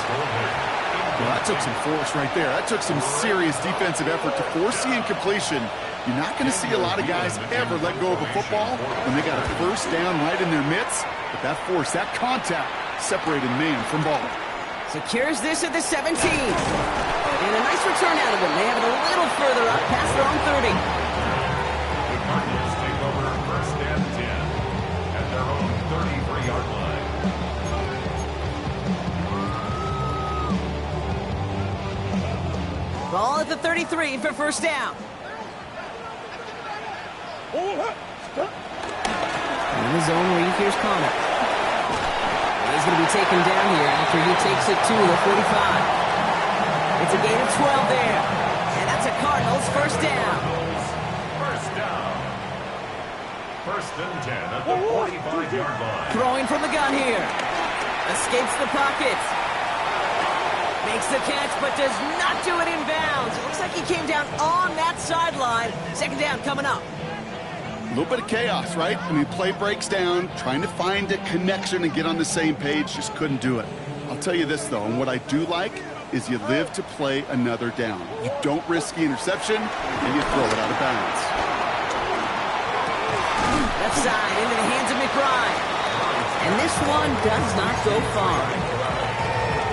Well, that took some force right there. That took some serious defensive effort to force the incompletion. You're not going to see a lot of guys ever let go of a football when they got a 1st down right in their midst. But that force, that contact, separated man from ball.
Secures this at the 17. And a nice return out of him. They have it a little further up past their own 30.
The Cardinals take over 1st and 10 at their own 33-yard line.
Ball at the 33 for 1st down. In the zone read, here's Connor. He's going to be taken down here after he takes it to the 45. It's a gain of 12 there. And that's a Cardinals 1st down.
1st down. 1st and 10 at the 45-yard line.
Throwing from the gun here. Escapes the pocket. Makes the catch, but does not do it in bounds. It looks like he came down on that sideline. 2nd down coming up.
A little bit of chaos, right? I mean, play breaks down, trying to find a connection and get on the same page, just couldn't do it. I'll tell you this, though, and what I do like is you live to play another down. You don't risk the interception, and you throw it out of bounds.
Left side into the hands of McBride. And this one does not go far.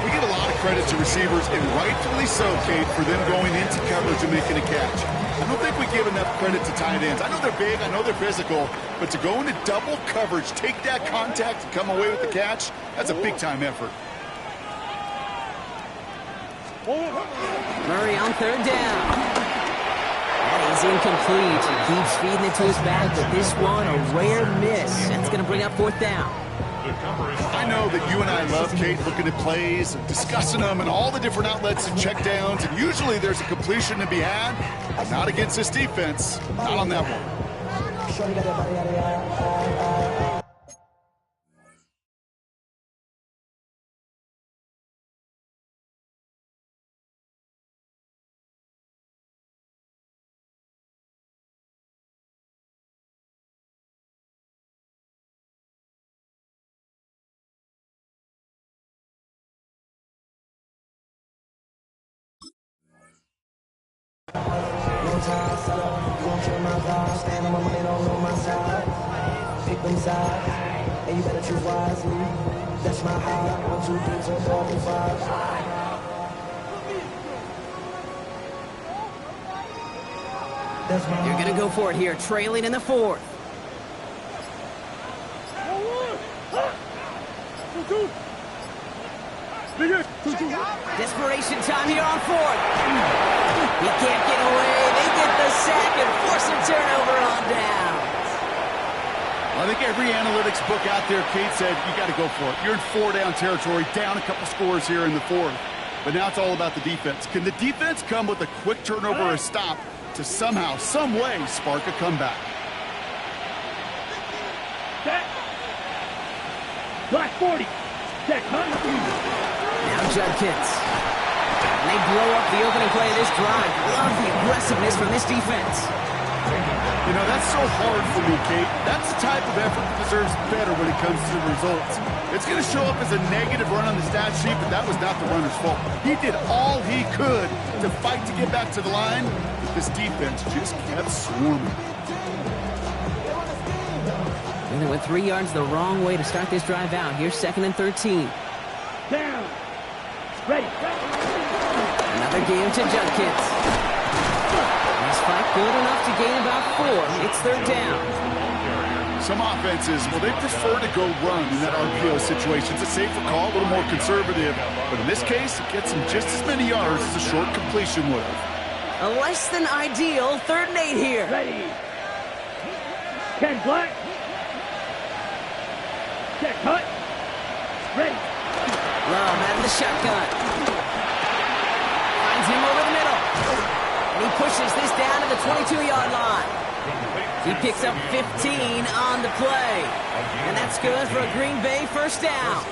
We give a lot of credit to receivers, and rightfully so, Kate, for them going into coverage and making a catch. I don't think we give enough credit to tight ends. I know they're big, I know they're physical, but to go into double coverage, take that contact, and come away with the catch, that's a big-time effort.
Murray on 3rd down. And is incomplete. Keeps feeding it to his back, but this one a rare miss. That's going to bring up fourth down.
I know that you and I love, Kate, looking at plays, and discussing them, and all the different outlets and check downs, and usually there's a completion to be had. Not against this defense. Not on that one.
Pick them sides, and you better choose wisely. That's my high. 1, 2, 3, 4, 5. That's my
You're going to go for it here, trailing in the fourth. Desperation time here on fourth. He can't get away. They get the sack and force a turnover on down.
I think every analytics book out there, Kate, said you got to go for it. You're in 4-down territory, down a couple scores here in the fourth. But now it's all about the defense. Can the defense come with a quick turnover or a stop to somehow, some way, spark a comeback?
Set. Black 40. Set.
Now Judkins. And they blow up the opening play of this drive. Love the aggressiveness from this defense.
You know, that's so hard for me, Kate. That's the type of effort that deserves better when it comes to the results. It's going to show up as a negative run on the stat sheet, but that was not the runner's fault. He did all he could to fight to get back to the line, but this defense just kept swarming.
And they went 3 yards the wrong way to start this drive out. Here's 2nd and 13.
Down. Ready.
Another game to Judkins. This fight good enough to gain about 4. It's 3rd down.
Some offenses, well, they prefer to go run in that RPO situation. It's a safer call, a little more conservative. But in this case, it gets them just as many yards as a short completion would have.
A less than ideal 3rd and 8 here.
Ready. Ken Black. Set. Cut. Ready.
Love out of the shotgun. Finds him over the middle. And he pushes this down to the 22-yard line. He picks up 15 on the play. And that's good for a Green Bay 1st down.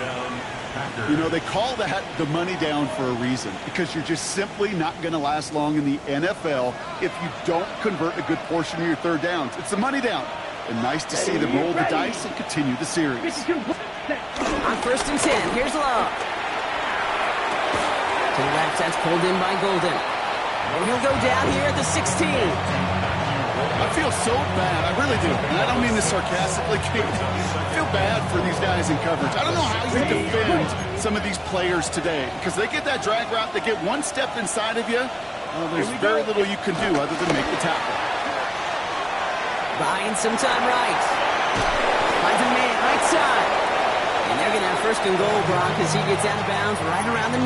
You know, they call that the money down for a reason, because you're just simply not going to last long in the NFL if you don't convert a good portion of your 3rd downs. It's the money down. And nice to see them roll the dice and continue the series.
On 1st and 10, here's Love. To the left, that's pulled in by Golden. And he'll go down here at the 16.
I feel so bad. I really do. And I don't mean this sarcastically, Kate. I feel bad for these guys in coverage. I don't know how you defend some of these players today, because they get that drag route, they get one step inside of you. Well, there's very little you can do other than make the tackle.
Buying some time right. Finds a man right side. And they're going to have 1st and goal, Brock, as he gets out of bounds right around the 9.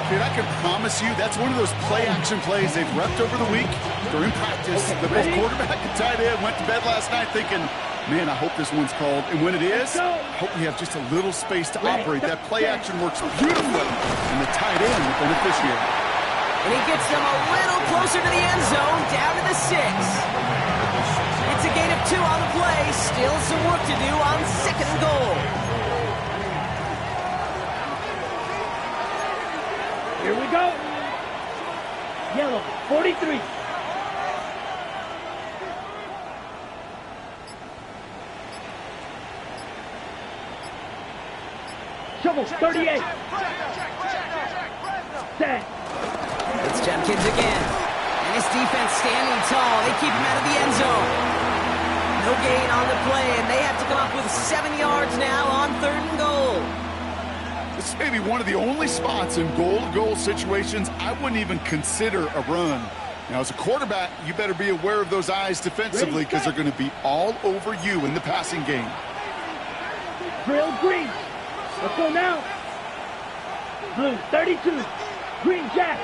Kid, I can promise you that's one of those play-action plays they've repped over the week during practice. The both quarterback and tight end went to bed last night thinking, man, I hope this one's called. And when it is, I hope we have just a little space to operate. That play-action works beautifully, and the tight end the beneficiary.
And he gets them a little closer to the end zone, down to the 6. It's a gain of 2 on the play. Still some work to do on 2nd and goal.
Here we go. Yellow, 43. Shovel, 38. Set.
It's Judkins again. And his defense standing tall. They keep him out of the end zone. No gain on the play, and they have to come up with 7 yards now on 3rd and goal.
This may be one of the only spots in goal-to-goal situations I wouldn't even consider a run. Now, as a quarterback, you better be aware of those eyes defensively, because they're going to be all over you in the passing game.
Drill green. Let's go now. Blue, 32. Green Jack.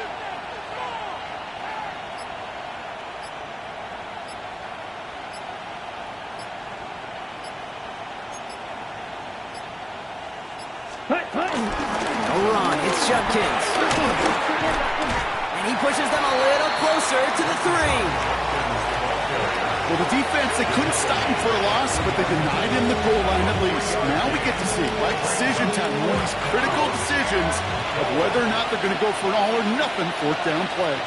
run. It's Judkins. And he pushes them a little closer to the 3.
Well, the defense, they couldn't stop him for a loss, but they denied him the goal line at least. Now we get to see, right, decision time, one of these critical decisions of whether or not they're going to go for an all-or-nothing fourth down play.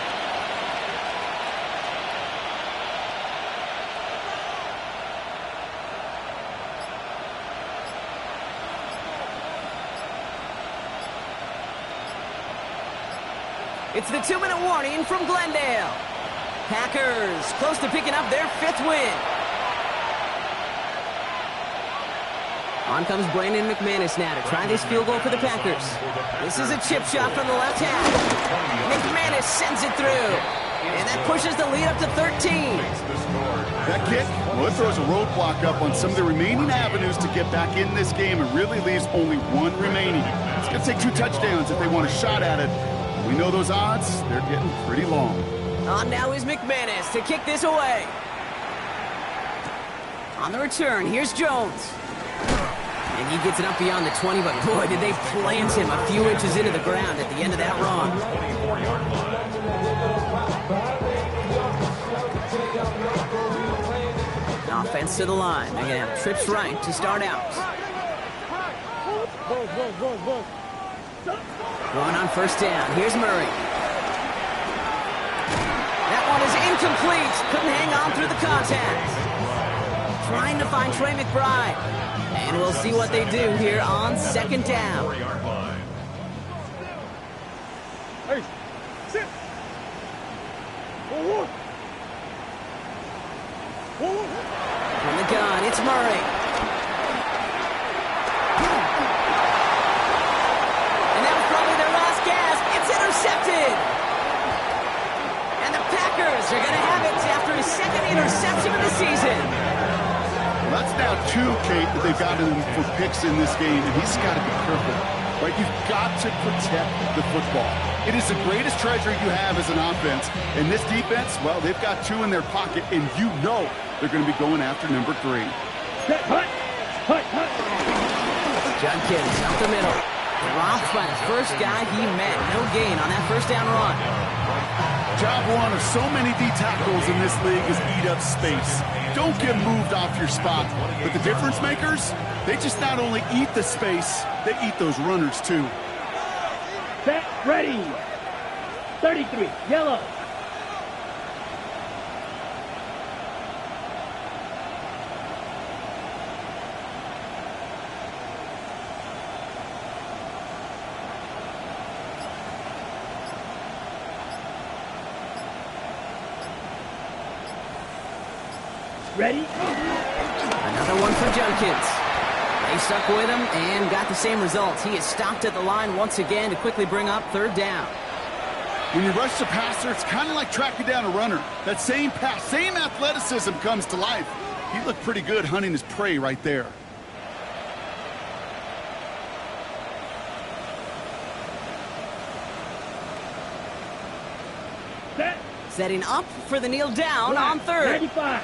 It's the 2-minute warning from Glendale. Packers close to picking up their 5th win. On comes Brandon McManus now to try this field goal for the Packers. This is a chip shot from the left half. McManus sends it through. And that pushes the lead up to 13.
That kick, well, it throws a roadblock up on some of the remaining avenues to get back in this game and really leaves only one remaining. It's going to take 2 touchdowns if they want a shot at it. We know those odds, they're getting pretty long.
On now is McManus to kick this away. On the return, here's Jones. And he gets it up beyond the 20, but boy, did they plant him a few inches into the ground at the end of that run.
24-yard line.
Offense to the line. They're going to have trips right to start out. Going on first down. Here's Murray. That one is incomplete. Couldn't hang on through the contact. Trying to find Trey McBride. And we'll see what they do here on second down.
4-yard line.
Hey, sit. Forward. Forward.
From the gun, it's Murray. And that was probably their last gasp. It's intercepted. And the Packers are going to have it after his 2nd interception of the season.
Well, that's now 2, Kate, that they've got him for picks in this game, and he's got to be careful. Right? You've got to protect the football. It is the greatest treasure you have as an offense. And this defense, well, they've got 2 in their pocket, and you know they're going to be going after number 3.
Hut.
Judkins up the middle. Dropped by the first guy he met. No gain on that first down run.
Job one of so many D tackles in this league is eat up space. Don't get moved off your spot. But the difference makers, they just not only eat the space, they eat those runners too.
Set, ready. 33, yellow. Ready?
Another one for Judkins. They stuck with him and got the same results. He is stopped at the line once again to quickly bring up 3rd down.
When you rush the passer, it's kind of like tracking down a runner. That same pass, same athleticism comes to life. He looked pretty good hunting his prey right there.
Set.
Setting up for the kneel down on 3rd.
95.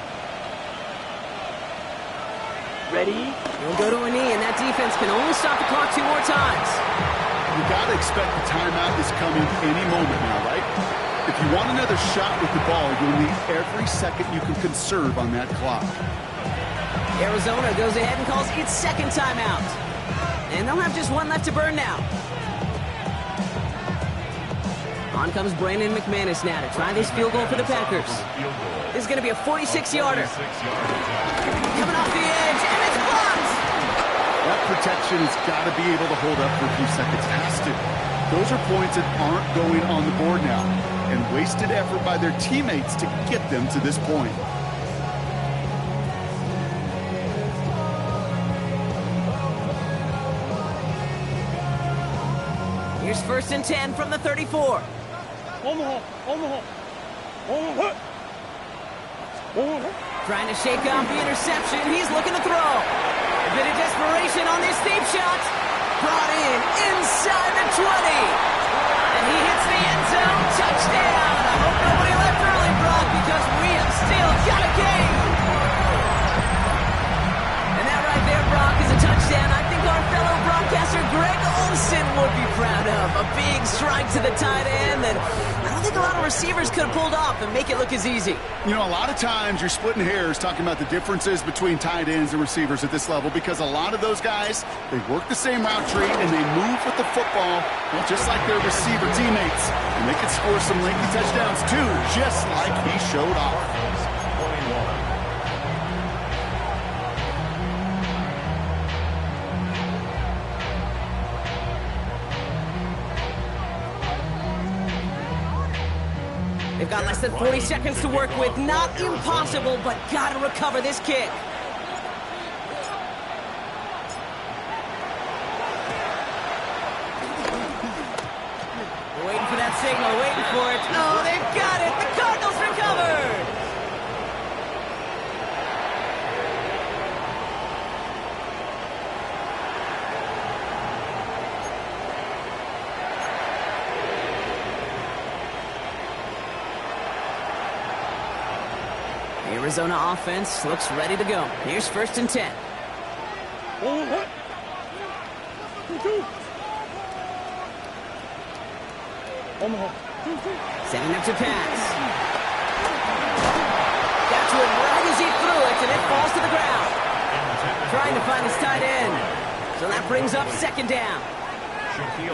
Ready?
He'll go to a knee, and that defense can only stop the clock 2 more times.
You got to expect the timeout is coming any moment now, right? If you want another shot with the ball, you'll need every second you can conserve on that clock.
Arizona goes ahead and calls its 2nd timeout. And they'll have just 1 left to burn now. On comes Brandon McManus now to try this field goal for the Packers. This is going to be a 46-yarder. Coming off the edge, and it's blocked!
That protection has got to be able to hold up for a few seconds. Has to. Those are points that aren't going on the board now. And wasted effort by their teammates to get them to this point.
Here's 1st and 10 from the 34.
Omaha.
Trying to shake off the interception. He's looking to throw. A bit of desperation on this deep shot. Brought in inside the 20. And he hits the end zone. Touchdown. I hope nobody left early, Brock, because we have still got a game. And that right there, Brock, is a touchdown I think our fellow broadcaster Greg Olsen would be proud of. to the tight end that I don't think a lot of receivers could have pulled off and make it look as easy.
You know, a lot of times you're splitting hairs talking about the differences between tight ends and receivers at this level because a lot of those guys, they work the same route tree and they move with the football, well, just like their receiver teammates. And they can score some lengthy touchdowns too, just like he showed off.
21.
They've got less than 40 seconds to work with. Not impossible, but gotta recover this kick. Waiting for that signal, waiting for it. Oh, they've got it. The Cardinals recovered. Arizona offense looks ready to go. Here's 1st and 10. Setting up to pass. Got to it right as he threw it, and it falls to the ground. Trying to find his tight end. So that brings up 2nd down.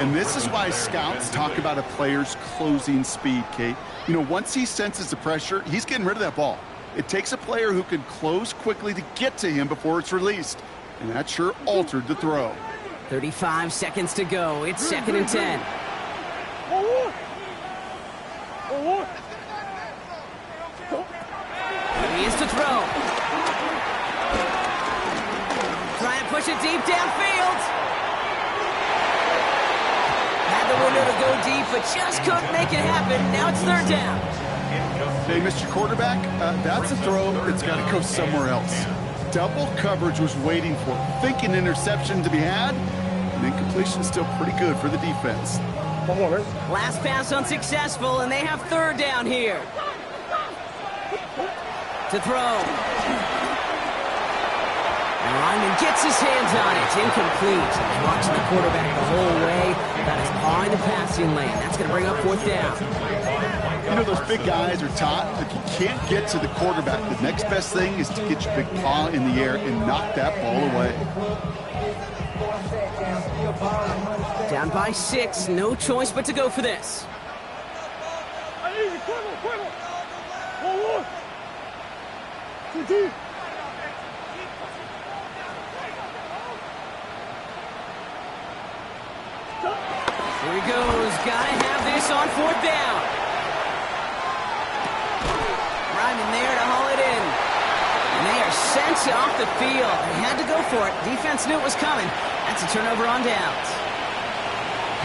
And this is why scouts talk about a player's closing speed, Kate. You know, once he senses the pressure, he's getting rid of that ball. It takes a player who can close quickly to get to him before it's released. And that sure altered the throw.
35 seconds to go. It's 2nd and 10. He is to throw. Try and push it deep downfield. Had the window to go deep, but just couldn't make it happen. Now it's 3rd down.
Hey, Mr. Quarterback, that's a throw that's got to go somewhere else. Double coverage was waiting for it, thinking interception to be had, and incompletion still pretty good for the defense.
Last pass unsuccessful, and they have 3rd down here. To throw. And Lyman gets his hands on it. Incomplete. He's watching the quarterback the whole way. Got his paw in the passing lane. That's going to bring up 4th down.
You know, those big guys are taught if you can't get to the quarterback, the next best thing is to get your big paw in the air and knock that ball away.
Down by 6. No choice but to go for this. Here he goes. Gotta have this on 4th down. Ryman there to haul it in. And they are sent off the field. They had to go for it. Defense knew it was coming. That's a turnover on downs.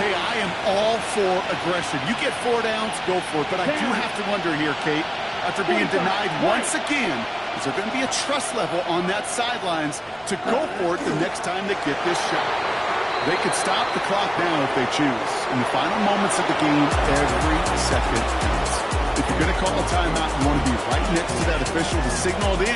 Hey, I am all for aggression. You get 4 downs, go for it. But I do have to wonder here, Kate, after being denied once again, is there going to be a trust level on that sidelines to go for it the next time they get this shot? They could stop the clock now if they choose. In the final moments of the game, every second counts. If you're going to call a timeout, you want to be right next to that official to signal it in.